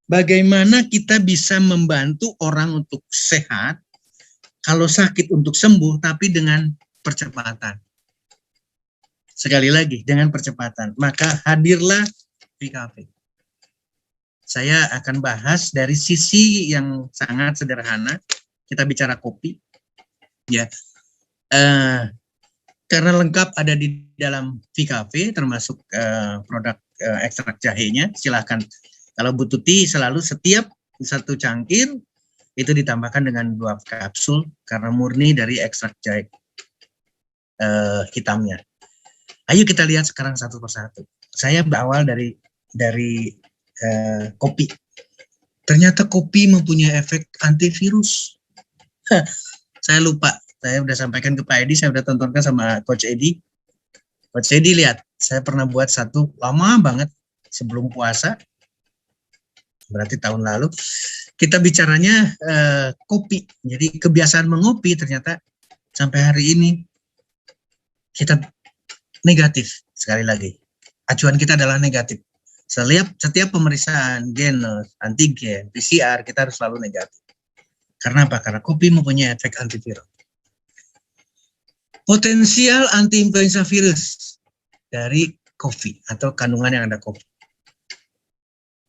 bagaimana kita bisa membantu orang untuk sehat, kalau sakit untuk sembuh, tapi dengan percepatan. Sekali lagi, dengan percepatan. Maka hadirlah VKV. Saya akan bahas dari sisi yang sangat sederhana. Kita bicara kopi, ya. Karena lengkap ada di dalam VKV, termasuk produk ekstrak jahenya. Silahkan. Kalau butuh tea, selalu setiap satu cangkir itu ditambahkan dengan 2 kapsul karena murni dari ekstrak jahe hitamnya. Ayo kita lihat sekarang satu persatu. Saya berawal dari kopi. Ternyata kopi mempunyai efek antivirus. Saya lupa. Saya udah sampaikan ke Pak Edi, saya udah tontonkan sama Coach Edi. Coach Edi lihat, saya pernah buat satu lama banget sebelum puasa. Berarti tahun lalu. Kita bicaranya kopi. Jadi kebiasaan mengopi ternyata sampai hari ini kita negatif. Sekali lagi, acuan kita adalah negatif. Setiap pemeriksaan gen, antigen, PCR, kita harus selalu negatif. Karena apa? Karena kopi mempunyai efek antiviral. Potensial anti-influenza virus dari kopi atau kandungan yang ada kopi.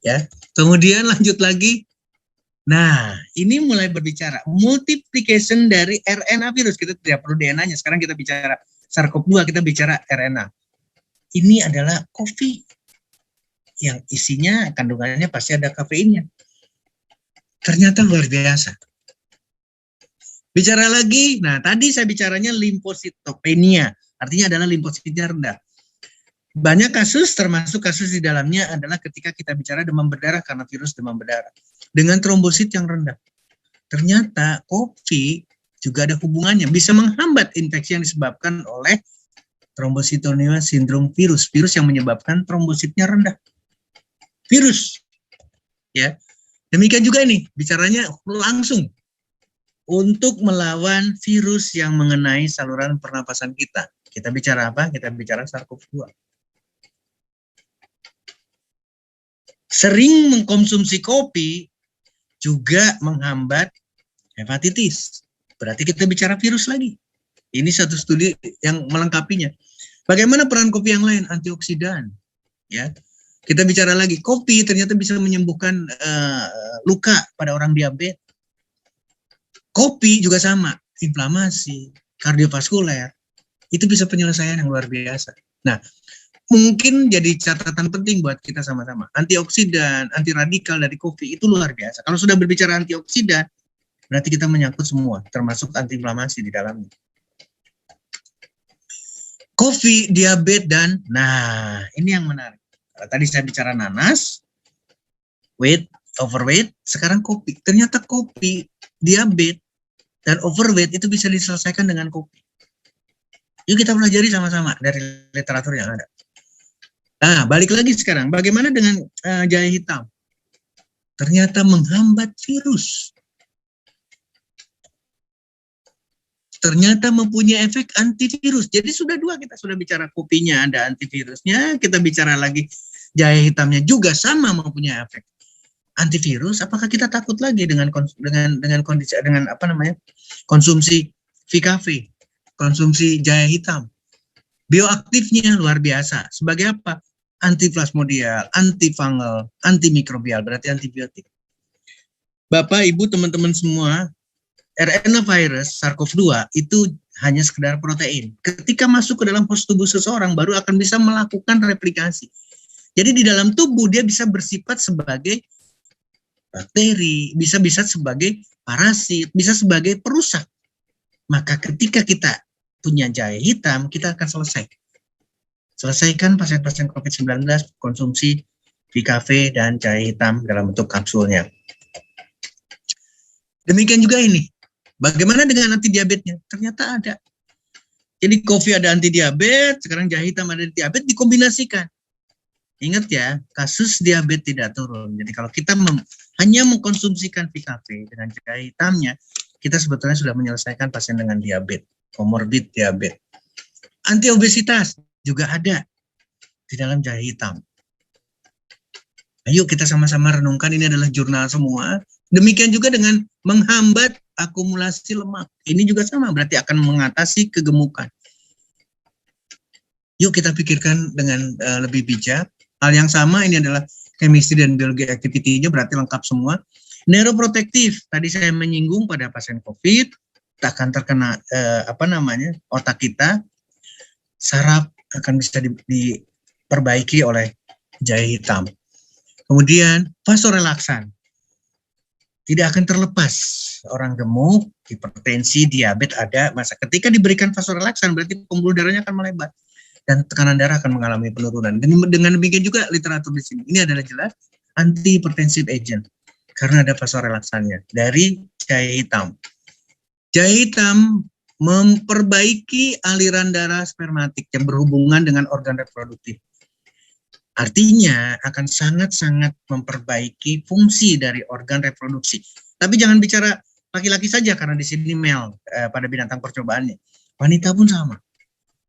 Ya, kemudian lanjut lagi. Nah, ini mulai berbicara multiplication dari RNA virus. Kita tidak perlu DNA-nya. Sekarang kita bicara SARS-CoV-2, kita bicara RNA. Ini adalah kopi yang isinya kandungannya pasti ada kafeinnya. Ternyata luar biasa. Bicara lagi, nah tadi saya bicaranya limfositopenia, artinya adalah limfositnya rendah. Banyak kasus, termasuk kasus di dalamnya adalah ketika kita bicara demam berdarah karena virus demam berdarah. Dengan trombosit yang rendah. Ternyata kopi juga ada hubungannya, bisa menghambat infeksi yang disebabkan oleh trombositonemia sindrom virus yang menyebabkan trombositnya rendah. Virus, ya. Demikian juga ini, bicaranya langsung untuk melawan virus yang mengenai saluran pernapasan kita. Kita bicara apa? Kita bicara SARS-CoV-2. Sering mengkonsumsi kopi juga menghambat hepatitis. Berarti kita bicara virus lagi. Ini satu studi yang melengkapinya. Bagaimana peran kopi yang lain? Antioksidan. Ya, kita bicara lagi. Kopi ternyata bisa menyembuhkan luka pada orang diabetes. Kopi juga sama. Inflamasi, kardiovaskuler. Itu bisa penyelesaian yang luar biasa. Nah, mungkin jadi catatan penting buat kita sama-sama. Antioksidan, anti radikal dari kopi itu luar biasa. Kalau sudah berbicara antioksidan, berarti kita menyangkut semua, termasuk antiinflamasi di dalamnya. Kopi, diabetes, dan nah ini yang menarik. Tadi saya bicara nanas, overweight, sekarang kopi. Ternyata kopi, diabetes, dan overweight itu bisa diselesaikan dengan kopi. Yuk kita pelajari sama-sama dari literatur yang ada. Nah, balik lagi sekarang. Bagaimana dengan jahe hitam? Ternyata menghambat virus. Ternyata mempunyai efek antivirus. Jadi sudah dua, kita sudah bicara kopinya ada antivirusnya, kita bicara lagi jahe hitamnya juga sama mempunyai efek antivirus. Apakah kita takut lagi dengan kondisi konsumsi VKV, konsumsi jahe hitam? Bioaktifnya luar biasa. Sebagai apa? Antiplasmodial, antifungal, antimikrobial, berarti antibiotik. Bapak, Ibu, teman-teman semua, RNA virus SARS-CoV-2 itu hanya sekedar protein. Ketika masuk ke dalam pos tubuh seseorang, baru akan bisa melakukan replikasi. Jadi di dalam tubuh dia bisa bersifat sebagai bakteri, bisa sebagai parasit, bisa sebagai perusak. Maka ketika kita punya jahe hitam, kita akan selesaikan pasien-pasien COVID-19 konsumsi VKV dan jahe hitam dalam bentuk kapsulnya. Demikian juga ini. Bagaimana dengan anti diabetesnya? Ternyata ada. Jadi kopi ada anti diabetes, sekarang jahe hitam ada anti diabetes, dikombinasikan. Ingat ya, kasus diabetes tidak turun. Jadi kalau kita hanya mengkonsumsikan VKV dengan jahe hitamnya, kita sebetulnya sudah menyelesaikan pasien dengan diabetes, komorbid diabetes. Anti obesitas juga ada di dalam jahe hitam. Ayo kita sama-sama renungkan, ini adalah jurnal semua. Demikian juga dengan menghambat akumulasi lemak. Ini juga sama, berarti akan mengatasi kegemukan. Yuk kita pikirkan dengan lebih bijak. Hal yang sama ini adalah chemistry dan biologi activity-nya berarti lengkap semua. Neuroprotektif, tadi saya menyinggung pada pasien COVID, akan terkena otak kita, saraf akan bisa diperbaiki oleh jahe hitam. Kemudian vasorelaksan, tidak akan terlepas. Orang gemuk, hipertensi, diabetes ada, masa ketika diberikan vasorelaksan berarti pembuluh darahnya akan melebar dan tekanan darah akan mengalami penurunan. Dan dengan demikian juga literatur di sini, ini adalah jelas antihipertensive agent karena ada vasorelaksannya dari jahe hitam. Jahe hitam memperbaiki aliran darah spermatik yang berhubungan dengan organ reproduktif. Artinya akan sangat-sangat memperbaiki fungsi dari organ reproduksi. Tapi jangan bicara laki-laki saja karena di sini male pada binatang percobaannya. Wanita pun sama.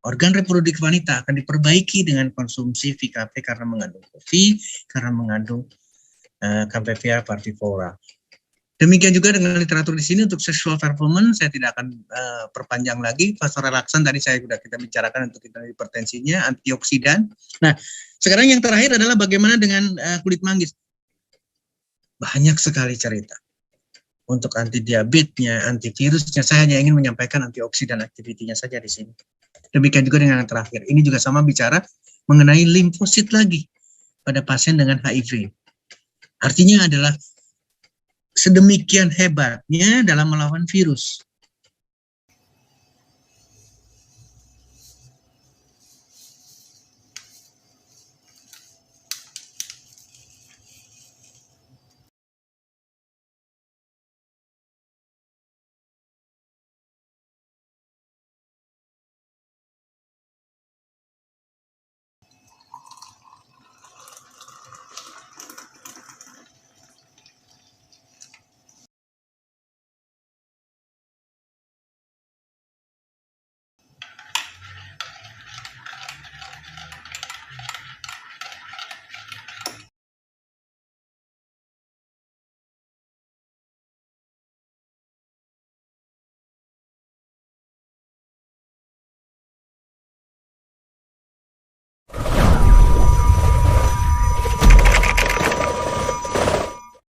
Organ reproduktif wanita akan diperbaiki dengan konsumsi VKP karena mengandung kopi, karena mengandung Campevia parviflora. Demikian juga dengan literatur di sini untuk sexual performance, saya tidak akan perpanjang lagi. Vasorelaksan tadi kita bicarakan untuk hipertensinya, antioksidan. Nah, sekarang yang terakhir adalah bagaimana dengan kulit manggis. Banyak sekali cerita. Untuk anti diabetesnya, antivirusnya, saya hanya ingin menyampaikan antioksidan aktivitinya saja di sini. Demikian juga dengan yang terakhir. Ini juga sama bicara mengenai limfosit lagi pada pasien dengan HIV. Artinya adalah sedemikian hebatnya dalam melawan virus.